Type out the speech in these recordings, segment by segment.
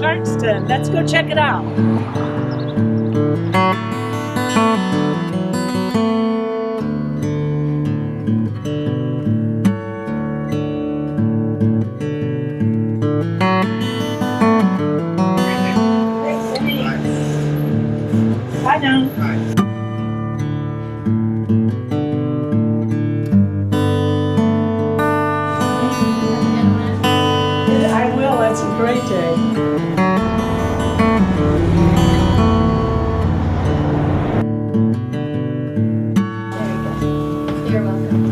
Clarkston. Let's go check it out. Bye now. I will. It's a great day. There you go. You're welcome.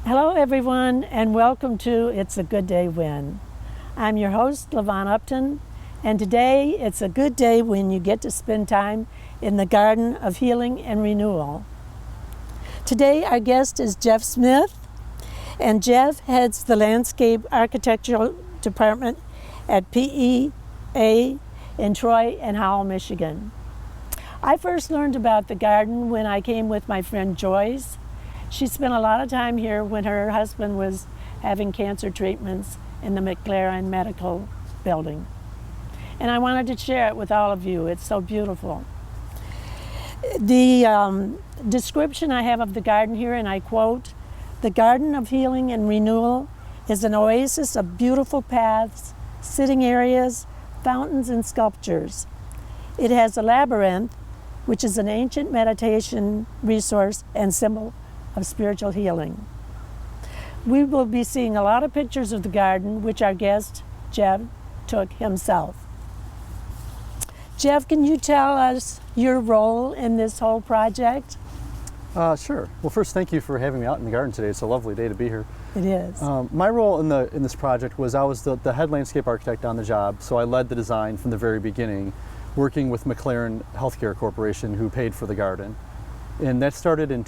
Hello, everyone, and welcome to It's a Good Day When. I'm your host, LaVon Upton, and today it's a good day when you get to spend time in the Garden of Healing and Renewal. Today, our guest is Jeff Smith, and Jeff heads the Landscape Architectural Department at PEA in Troy and Howell, Michigan. I first learned about the garden when I came with my friend Joyce. She spent a lot of time here when her husband was having cancer treatments in the McLaren Medical Building. And I wanted to share it with all of you. It's so beautiful. The description I have of the garden here, and I quote, "The Garden of Healing and Renewal is an oasis of beautiful paths, sitting areas, fountains, and sculptures. It has a labyrinth, which is an ancient meditation resource and symbol of spiritual healing." We will be seeing a lot of pictures of the garden, which our guest, Jeff, took himself. Jeff, can you tell us your role in this whole project? Sure. Well, first, thank you for having me out in the garden today. It's a lovely day to be here. It is. My role in this project was I was the head landscape architect on the job, so I led the design from the very beginning, working with McLaren Healthcare Corporation, who paid for the garden. And that started in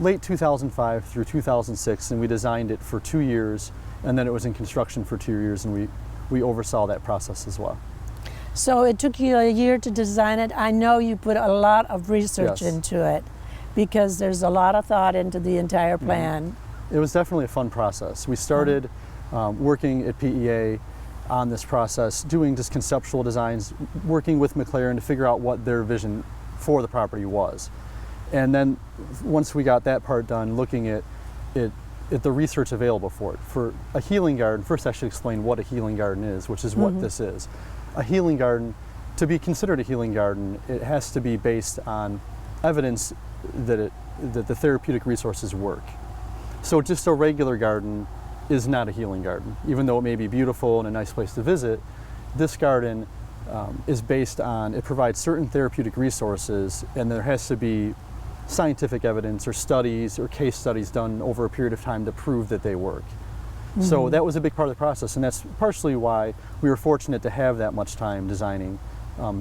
late 2005 through 2006, and we designed it for 2 years, and then it was in construction for 2 years, and we oversaw that process as well. So it took you a year to design it. I know you put a lot of research Yes. into it because there's a lot of thought into the entire plan. It was definitely a fun process. We started working at PEA on this process, doing just conceptual designs, working with McLaren to figure out what their vision for the property was. And then once we got that part done, looking at the research available for it. For a healing garden, first I should explain what a healing garden is, which is what this is. A healing garden, to be considered a healing garden, it has to be based on evidence that the therapeutic resources work. So just a regular garden is not a healing garden. Even though it may be beautiful and a nice place to visit, this garden is based on, it provides certain therapeutic resources, and there has to be scientific evidence or studies or case studies done over a period of time to prove that they work. So that was a big part of the process, and that's partially why we were fortunate to have that much time designing.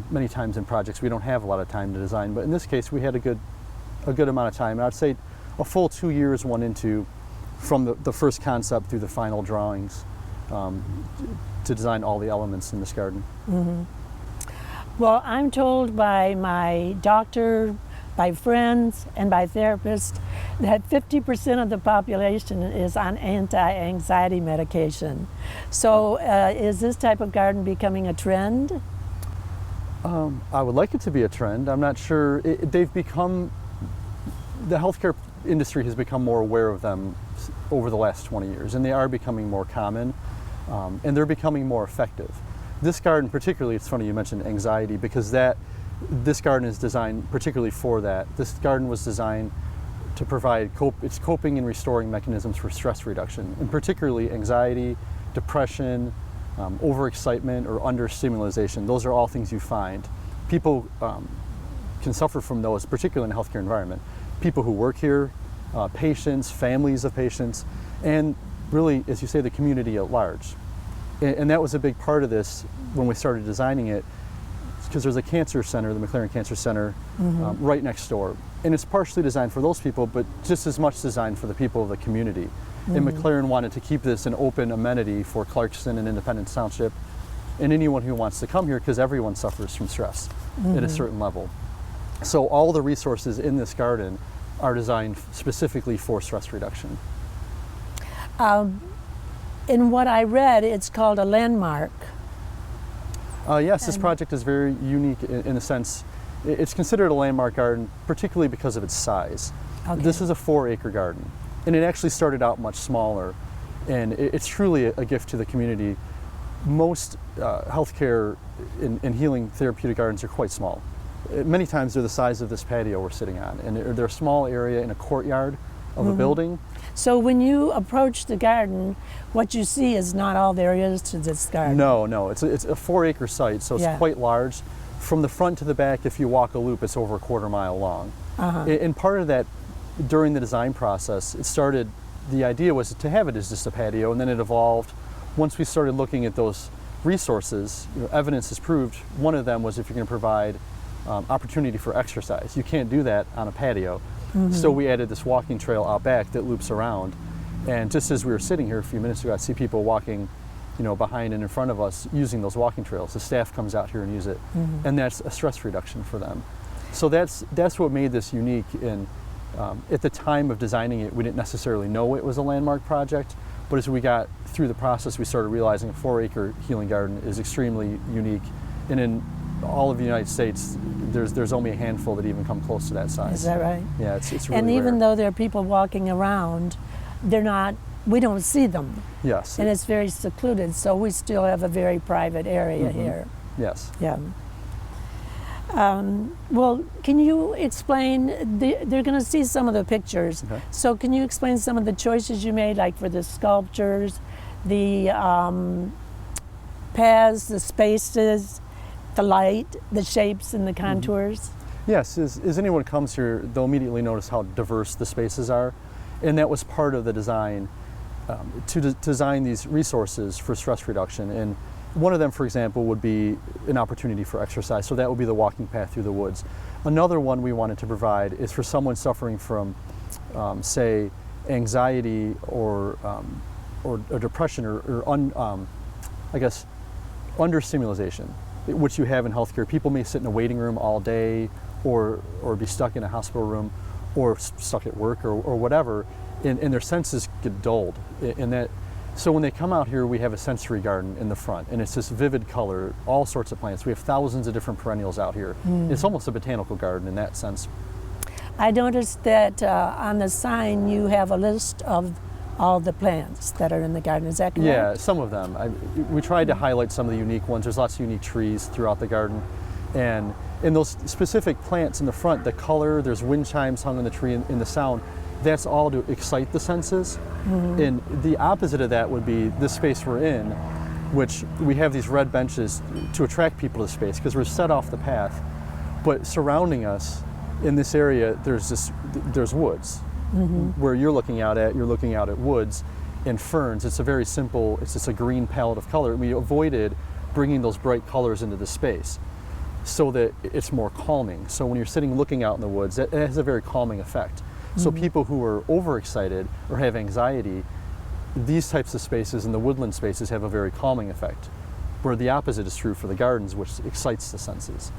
Many times in projects we don't have a lot of time to design, but in this case we had a good amount of time. I'd say a full 2 years went into from the first concept through the final drawings to design all the elements in this garden. Well, I'm told by my doctor, by friends, and by therapists that 50% of the population is on anti-anxiety medication. So is this type of garden becoming a trend? I would like it to be a trend. I'm not sure. The healthcare industry has become more aware of them over the last 20 years, and they are becoming more common, and they're becoming more effective. This garden particularly, it's funny you mentioned anxiety, because this garden is designed particularly for that. This garden was designed to provide its coping and restoring mechanisms for stress reduction, and particularly anxiety, depression, overexcitement, or understimulation. Those are all things you find. People can suffer from those, particularly in a healthcare environment. People who work here, patients, families of patients, and really, as you say, the community at large. And that was a big part of this when we started designing it, because there's a cancer center, the McLaren Cancer Center, right next door. And it's partially designed for those people, but just as much designed for the people of the community. And McLaren wanted to keep this an open amenity for Clarkston and Independence Township and anyone who wants to come here, because everyone suffers from stress at a certain level. So all the resources in this garden are designed specifically for stress reduction. In what I read, it's called a landmark. Yes, this project is very unique in a sense. It's considered a landmark garden, particularly because of its size. Okay. This is a 4-acre garden, and it actually started out much smaller, and it's truly a gift to the community. Most healthcare and healing therapeutic gardens are quite small. Many times they're the size of this patio we're sitting on, and they're a small area in a courtyard of a building. So when you approach the garden, what you see is not all there is to this garden. No, it's a 4-acre site, so it's Yeah. quite large. From the front to the back, if you walk a loop, it's over a 1/4 mile long. And part of that, during the design process, the idea was to have it as just a patio, and then it evolved. Once we started looking at those resources, evidence has proved one of them was if you're going to provide opportunity for exercise. You can't do that on a patio. So we added this walking trail out back that loops around. And just as we were sitting here a few minutes ago, I see people walking, behind and in front of us using those walking trails. The staff comes out here and use it, and that's a stress reduction for them. So that's what made this unique. And at the time of designing it, we didn't necessarily know it was a landmark project, but as we got through the process, we started realizing a 4-acre healing garden is extremely unique. And in all of the United States, there's only a handful that even come close to that size. Is that right? Yeah, it's really And even rare. though there are people walking around, we don't see them. Yes. And it's very secluded, so we still have a very private area here. Yes. Yeah. Well, can you explain, they're going to see some of the pictures, Okay. so can you explain some of the choices you made, like for the sculptures, the paths, the spaces, the light, the shapes and the contours? Yes, as anyone comes here, they'll immediately notice how diverse the spaces are. And that was part of the design, to design these resources for stress reduction. And one of them, for example, would be an opportunity for exercise. So that would be the walking path through the woods. Another one we wanted to provide is for someone suffering from, say, anxiety or depression or I guess, understimulation, which you have in healthcare. People may sit in a waiting room all day or be stuck in a hospital room or stuck at work or whatever, and their senses get dulled. So when they come out here, we have a sensory garden in the front, and it's this vivid color, all sorts of plants. We have thousands of different perennials out here. It's almost a botanical garden in that sense. I noticed that on the sign you have a list of all the plants that are in the garden. Is that correct? Yeah, some of them. We tried to highlight some of the unique ones. There's lots of unique trees throughout the garden. And in those specific plants in the front, the color, there's wind chimes hung on the tree and the sound, that's all to excite the senses. And the opposite of that would be this space we're in, which we have these red benches to attract people to the space because we're set off the path. But surrounding us in this area, there's woods. Where you're looking out at woods and ferns. It's a very simple, it's just a green palette of color. We avoided bringing those bright colors into the space so that it's more calming. So when you're sitting looking out in the woods, it has a very calming effect. So people who are overexcited or have anxiety, these types of spaces and the woodland spaces have a very calming effect, where the opposite is true for the gardens, which excites the senses.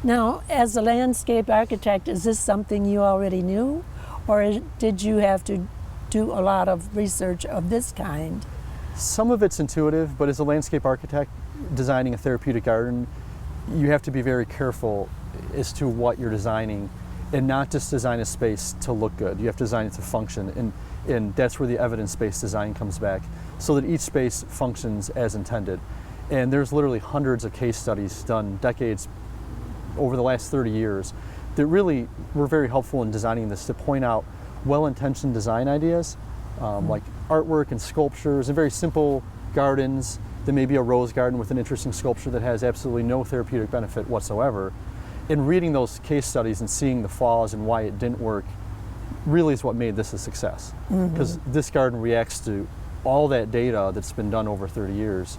Now, as a landscape architect, is this something you already knew? Or did you have to do a lot of research of this kind? Some of it's intuitive, but as a landscape architect designing a therapeutic garden, you have to be very careful as to what you're designing and not just design a space to look good. You have to design it to function, and that's where the evidence-based design comes back, so that each space functions as intended. And there's literally hundreds of case studies done decades over the last 30 years that really were very helpful in designing this, to point out well-intentioned design ideas, like artwork and sculptures and very simple gardens. There may be a rose garden with an interesting sculpture that has absolutely no therapeutic benefit whatsoever. And reading those case studies and seeing the flaws and why it didn't work really is what made this a success. Because this garden reacts to all that data that's been done over 30 years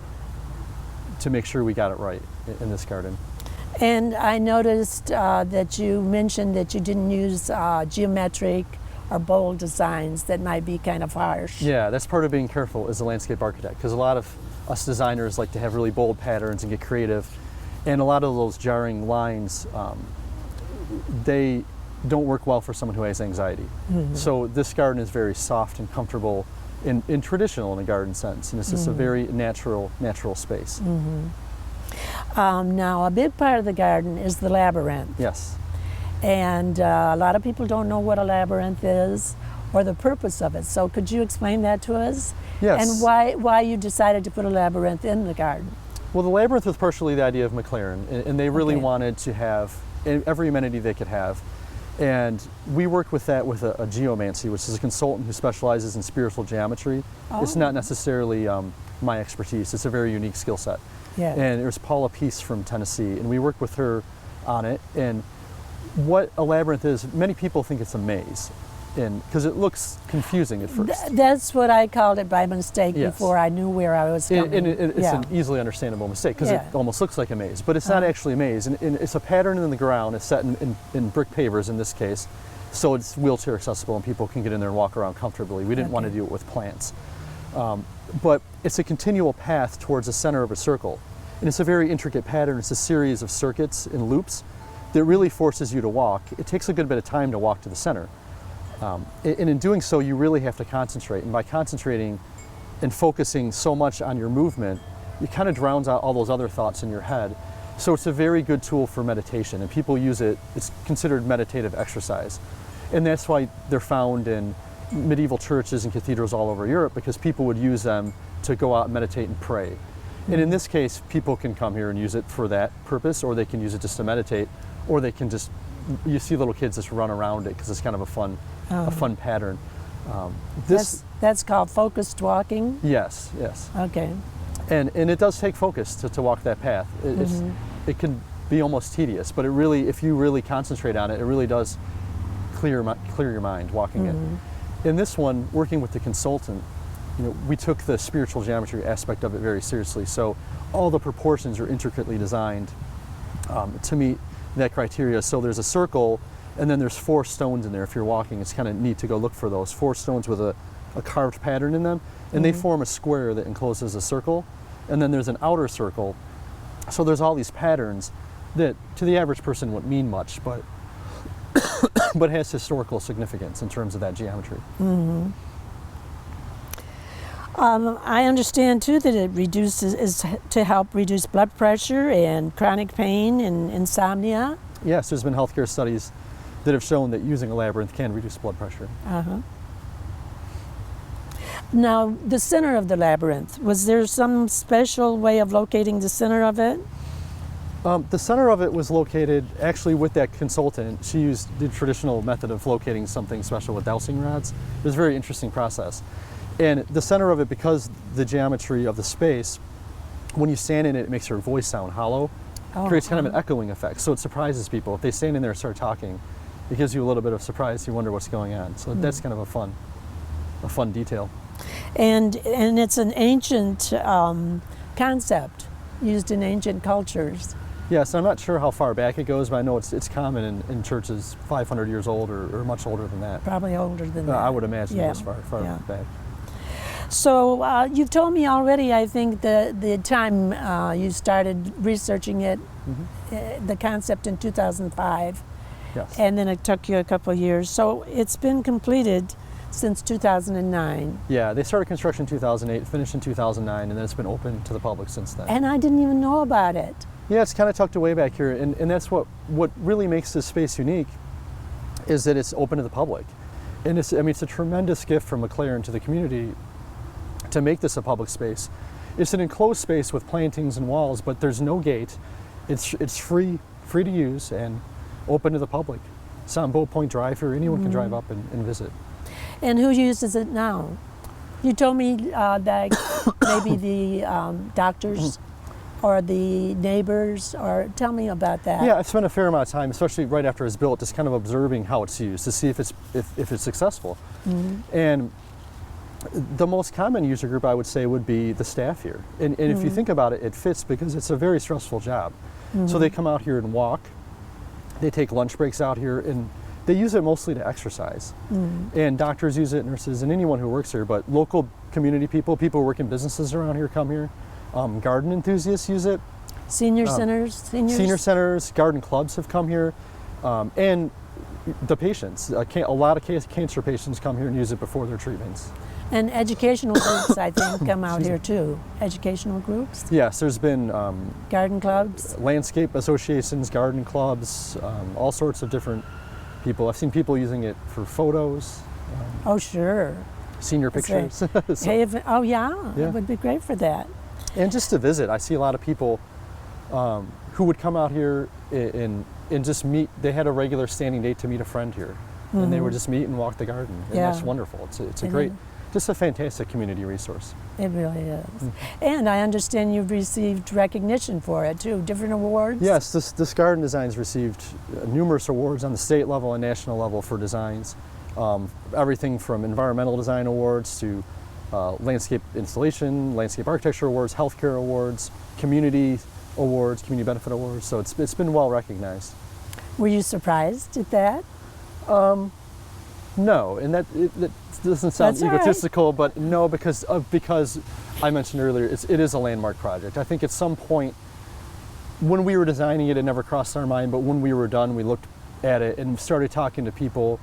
to make sure we got it right in this garden. And I noticed that you mentioned that you didn't use geometric or bold designs that might be kind of harsh. Yeah, that's part of being careful as a landscape architect, because a lot of us designers like to have really bold patterns and get creative, and a lot of those jarring lines they don't work well for someone who has anxiety. So this garden is very soft and comfortable in traditional in a garden sense, and it's just a very natural space. Now, a big part of the garden is the labyrinth. Yes. And a lot of people don't know what a labyrinth is or the purpose of it. So could you explain that to us? Yes. And why you decided to put a labyrinth in the garden? Well, the labyrinth was partially the idea of McLaren, and they really Okay. wanted to have every amenity they could have. And we worked with that with a geomancy, which is a consultant who specializes in spiritual geometry. It's not necessarily my expertise. It's a very unique skill set. Yeah. And it was Paula Peace from Tennessee, and we worked with her on it. And what a labyrinth is, many people think it's a maze, because it looks confusing at first. That's what I called it by mistake Yes. before I knew where I was coming. And it's Yeah. an easily understandable mistake because Yeah. it almost looks like a maze, but it's not actually a maze. And it's a pattern in the ground. It's set in brick pavers in this case, so it's wheelchair accessible and people can get in there and walk around comfortably. We didn't want to Okay. do it with plants. But it's a continual path towards the center of a circle. And it's a very intricate pattern. It's a series of circuits and loops that really forces you to walk. It takes a good bit of time to walk to the center. And in doing so, you really have to concentrate. And by concentrating and focusing so much on your movement, it kind of drowns out all those other thoughts in your head. So it's a very good tool for meditation, and people use it. It's considered meditative exercise. And that's why they're found in medieval churches and cathedrals all over Europe, because people would use them to go out and meditate and pray. And in this case, people can come here and use it for that purpose, or they can use it just to meditate, or they can just, you see little kids just run around it because it's kind of a fun pattern. That's called focused walking? Yes. Okay. And it does take focus to walk that path. It can be almost tedious, but it really, if you really concentrate on it, it really does clear your mind walking it. In this one, working with the consultant, we took the spiritual geometry aspect of it very seriously. So all the proportions are intricately designed to meet that criteria. So there's a circle, and then there's 4 stones in there. If you're walking, it's kind of neat to go look for those 4 stones with a carved pattern in them, and they form a square that encloses a circle. And then there's an outer circle. So there's all these patterns that to the average person wouldn't mean much, but but has historical significance in terms of that geometry. I understand too that it is to help reduce blood pressure and chronic pain and insomnia. Yes, there's been healthcare studies that have shown that using a labyrinth can reduce blood pressure. Now, the center of the labyrinth, was there some special way of locating the center of it? The center of it was located actually with that consultant. She used the traditional method of locating something special with dowsing rods. It was a very interesting process. And the center of it, because the geometry of the space, when you stand in it, it makes your voice sound hollow. It creates kind of an echoing effect. So it surprises people. If they stand in there and start talking, it gives you a little bit of surprise. You wonder what's going on. So that's kind of a fun detail. And it's an ancient concept used in ancient cultures. Yes, I'm not sure how far back it goes, but I know it's common in churches 500 years old or much older than that. Probably older than that. I would imagine it was far Yeah. back. So you've told me already, I think, the time you started researching it, the concept in 2005, Yes. and then it took you a couple of years. So it's been completed since 2009. Yeah, they started construction in 2008, finished in 2009, and then it's been open to the public since then. And I didn't even know about it. Yeah, it's kind of tucked away back here, and that's what really makes this space unique, is that it's open to the public. And it's a tremendous gift from McLaren to the community to make this a public space. It's an enclosed space with plantings and walls, but there's no gate. It's free to use and open to the public. It's on Bow Point Drive here. Anyone can drive up and visit. And who uses it now? You told me that maybe the doctors or the neighbors, or tell me about that. Yeah, I've spent a fair amount of time, especially right after it's built, just kind of observing how it's used to see if it's successful. And the most common user group, I would say, would be the staff here. And if you think about it, it fits because it's a very stressful job. So they come out here and walk. They take lunch breaks out here, and they use it mostly to exercise. And doctors use it, nurses, and anyone who works here. But local community people who work in businesses around here come here. Garden enthusiasts use it. Senior centers? Senior centers, garden clubs have come here. And the patients, a lot of cancer patients come here and use it before their treatments. And educational groups, I think, come out here too. Educational groups, Yes, there's been garden clubs. landscape associations, garden clubs, all sorts of different people. I've seen people using it for photos, Oh, sure. senior That's right. pictures. So- Hey, oh, yeah, Yeah. it would be great for that. and just to visit. I see a lot of people who would come out here and just meet. They had a regular standing date to meet a friend here, and they would just meet and walk the garden. And Yeah. that's wonderful. It's a It great, is. just a fantastic community resource. It really is. And I understand you've received recognition for it too, different awards. Yes, this garden design's received numerous awards on the state level and national level for designs. Everything from environmental design awards to landscape installation, landscape architecture awards, healthcare awards, community awards, community benefit awards. So it's been well recognized. Were you surprised at that? No, and that doesn't sound That's all right. egotistical, but no, because I mentioned earlier, it is a landmark project. I think at some point when we were designing it, it never crossed our mind, but when we were done, we looked at it and started talking to people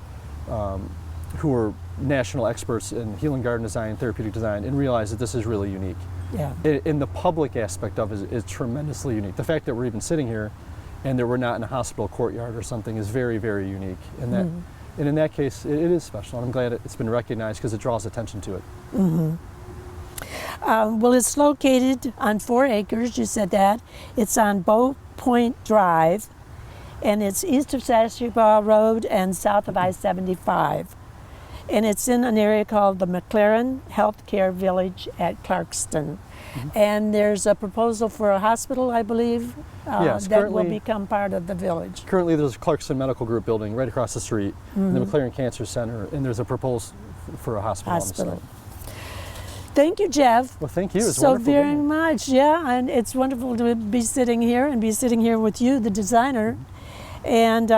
who were national experts in healing garden design, therapeutic design, and realized that this is really unique. Yeah. And the public aspect of it is tremendously unique. The fact that we're even sitting here and that we're not in a hospital courtyard or something is very, very unique. And that, and in that case, it is special. And I'm glad it's been recognized because it draws attention to it. Well, it's located on 4 acres, you said that. It's on Bow Point Drive, and it's east of Sashabaw Road and south of I-75. And it's in an area called the McLaren Healthcare Village at Clarkston. And there's a proposal for a hospital, I believe, Yes, that will currently- become part of the village. Currently, there's a Clarkston Medical Group building right across the street, the McLaren Cancer Center, and there's a proposal for a hospital. on the Hospital. site. Thank you, Jeff. Well, thank you. It's So wonderful being very here. much, yeah, and it's wonderful to be sitting here with you, the designer, and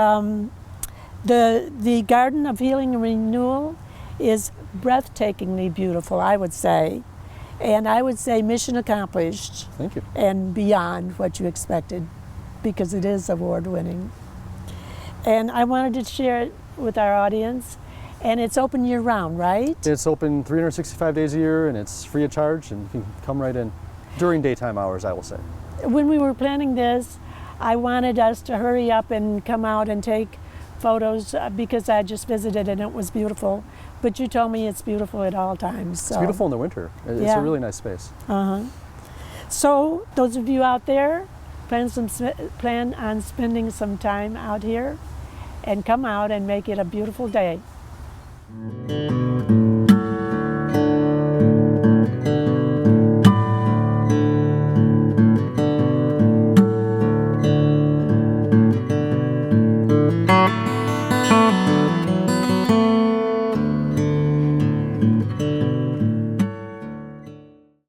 the Garden of Healing and Renewal is breathtakingly beautiful, I would say, and I would say mission accomplished Thank you. and beyond what you expected, because it is award-winning. And I wanted to share it with our audience, and it's open year-round, right? It's open 365 days a year, and it's free of charge, and you can come right in during daytime hours, I will say. When we were planning this, I wanted us to hurry up and come out and take photos because I just visited and it was beautiful. But you told me it's beautiful at all times. So. It's beautiful in the winter. It's Yeah. a really nice space. So those of you out there, plan on spending some time out here and come out and make it a beautiful day.